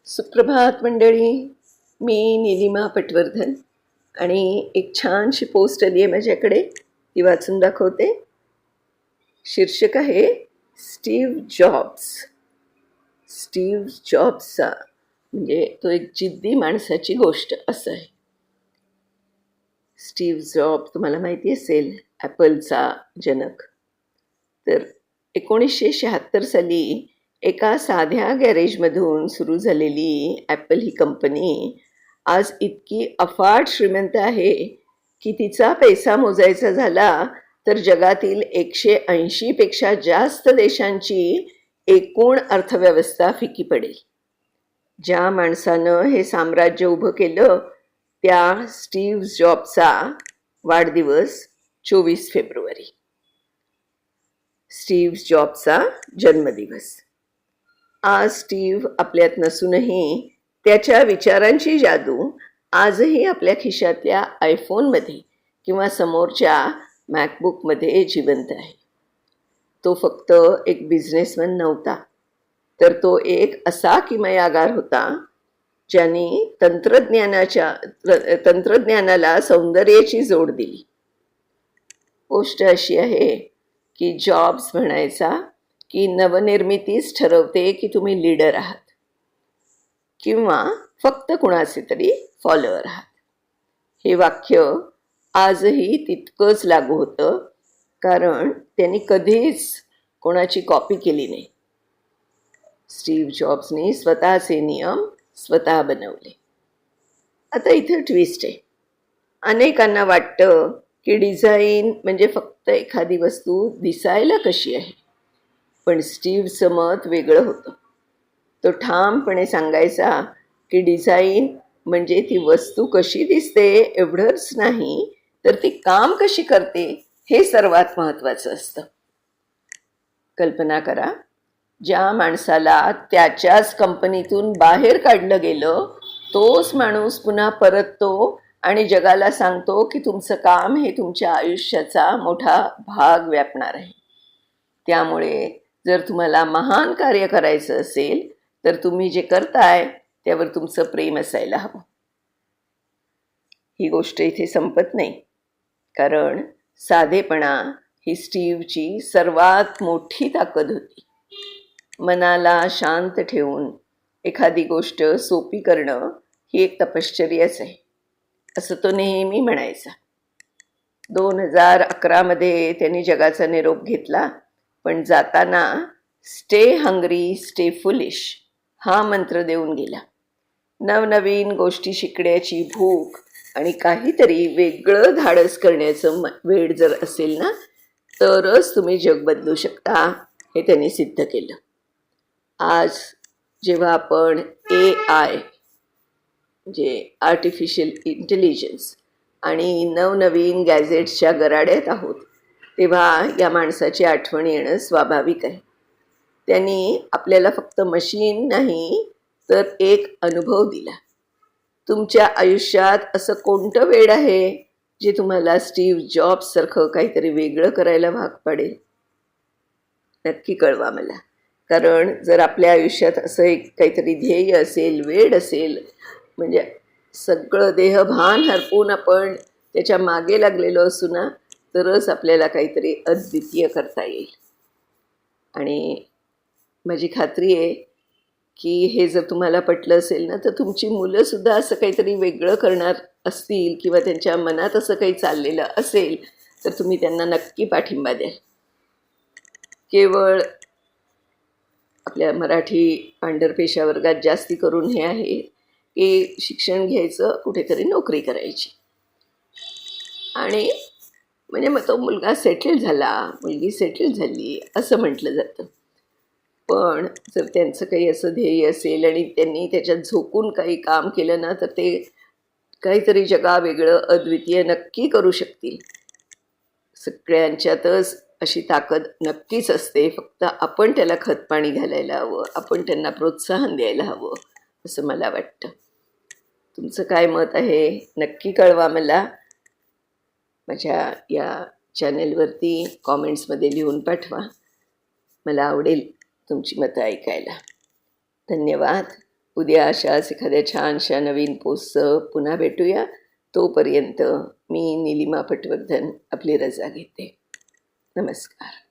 सुप्रभात मंडळी. मी नीलिमा पटवर्धन आणि एक छानशी पोस्ट आली आहे माझ्याकडे, ती वाचून दाखवते. शीर्षक आहे स्टीव्ह जॉब्स. स्टीव्ह जॉब्सचा म्हणजे तो एक जिद्दी माणसाची गोष्ट असं आहे. स्टीव्ह जॉब तुम्हाला माहिती असेल, ॲपलचा जनक. तर 1976 साली एका साध्या गॅरेजमधून सुरू झालेली ॲपल ही कंपनी आज इतकी अफाट श्रीमंत आहे की तिचा पैसा मोजायचा झाला तर जगातील 180 पेक्षा जास्त देशांची एकूण अर्थव्यवस्था फिकी पडेल. ज्या माणसानं हे साम्राज्य उभं केलं त्या स्टीव्ह जॉबचा वाढदिवस 24 फेब्रुवारी. स्टीव्ह जॉबचा जन्मदिवस. आज स्टीव्ह आपल्यात नसूनही त्याच्या विचारांची जादू आजही आपल्या खिशातल्या आयफोनमध्ये किंवा समोरच्या मॅकबुकमध्ये जिवंत आहे. तो फक्त एक बिझनेसमॅन नव्हता, तर तो एक असा किमयागार होता ज्यांनी तंत्रज्ञानाला सौंदर्याची जोड दिली. गोष्ट अशी आहे की जॉब्स म्हणायचा की नवनिर्मितीच ठरवते की तुम्ही लीडर आहात किंवा फक्त कुणाचे तरी फॉलोअर आहात. हे वाक्य आजही तितकंच लागू होतं, कारण त्यांनी कधीच कोणाची कॉपी केली नाही. स्टीव्ह जॉब्सनी स्वतःचे नियम स्वतः बनवले. आता इथं ट्विस्ट आहे. अनेकांना वाटतं की डिझाईन म्हणजे फक्त एखादी वस्तू दिसायला कशी आहे, पण स्टीव्हचं मत वेगळं होतं. तो ठामपणे सांगायचा की डिझाईन म्हणजे ती वस्तू कशी दिसते एवढंच नाही, तर ती काम कशी करते हे सर्वात महत्त्वाचं असतं. कल्पना करा, ज्या माणसाला त्याच्याच कंपनीतून बाहेर काढलं गेलं तोच माणूस पुन्हा परततो आणि जगाला सांगतो की तुमचं काम हे तुमच्या आयुष्याचा मोठा भाग व्यापणार आहे. त्यामुळे जर तुम्हाला महान कार्य करायचं असेल तर तुम्ही जे करताय त्यावर तुमचं प्रेम असायला हवं. ही गोष्ट इथे संपत नाही, कारण साधेपणा ही स्टीव्हची सर्वात मोठी ताकद होती. मनाला शांत ठेवून एखादी गोष्ट सोपी करणं ही एक तपश्चर्याच आहे, असं तो नेहमी म्हणायचा. 2011 त्यांनी जगाचा निरोप घेतला, पण जाताना स्टे हंग्री स्टे फुलिश हा मंत्र देऊन गेला. नवनवीन गोष्टी शिकण्याची भूक आणि काहीतरी वेगळं धाडस करण्याचं वेळ जर असेल ना, तरच तुम्ही जग बदलू शकता, हे त्यांनी सिद्ध केलं. आज जेव्हा आपण AI म्हणजे आर्टिफिशियल इंटेलिजन्स आणि नवनवीन गॅजेट्सच्या गराड्यात आहोत, तेव्हा या माणसाची आठवण येणं स्वाभाविक आहे. त्यांनी आपल्याला फक्त मशीन नाही तर एक अनुभव दिला. तुमच्या आयुष्यात असं कोणतं वेळ आहे जे तुम्हाला स्टीव्ह जॉब्ससारखं काहीतरी वेगळं करायला भाग पाडेल? नक्की कळवा मला. कारण जर आपल्या आयुष्यात असं एक काहीतरी ध्येय असेल, वेळ असेल, म्हणजे सगळं देहभान हरपून आपण त्याच्या मागे लागलेलो असू ना, तरच आपल्याला काहीतरी अद्वितीय करता येईल. आणि माझी खात्री आहे की हे जर तुम्हाला पटलं असेल ना, तर तुमची मुलंसुद्धा असं काहीतरी वेगळं करणार असतील किंवा त्यांच्या मनात असं काही चाललेलं असेल तर तुम्ही त्यांना नक्की पाठिंबा द्याल. केवळ आपल्या मराठी पांढरपेशा वर्गात जास्ती करून हे आहे की शिक्षण घ्यायचं, कुठेतरी नोकरी करायची, आणि म्हणजे मग तो मुलगा सेटल झाला, मुलगी सेटल झाली असं म्हटलं जातं. पण जर त्यांचं काही असं ध्येय असेल आणि त्यांनी त्याच्यात झोकून काही काम केलं ना, तर ते काहीतरी जगावेगळं अद्वितीय नक्की करू शकतील. सगळ्यांच्यातच अशी ताकद नक्कीच असते, फक्त आपण त्याला खतपाणी घालायला हवं, आपण त्यांना प्रोत्साहन द्यायला हवं असं मला वाटतं. तुमचं काय मत आहे नक्की कळवा मला. माझ्या या चॅनेलवरती कॉमेंट्समध्ये लिहून पाठवा. मला आवडेल तुमची मतं ऐकायला. धन्यवाद. उद्या अशाच एखाद्या छानशा नवीन पोस्टचं पुन्हा भेटूया. तोपर्यंत मी नीलिमा पटवर्धन आपली रजा घेते. नमस्कार.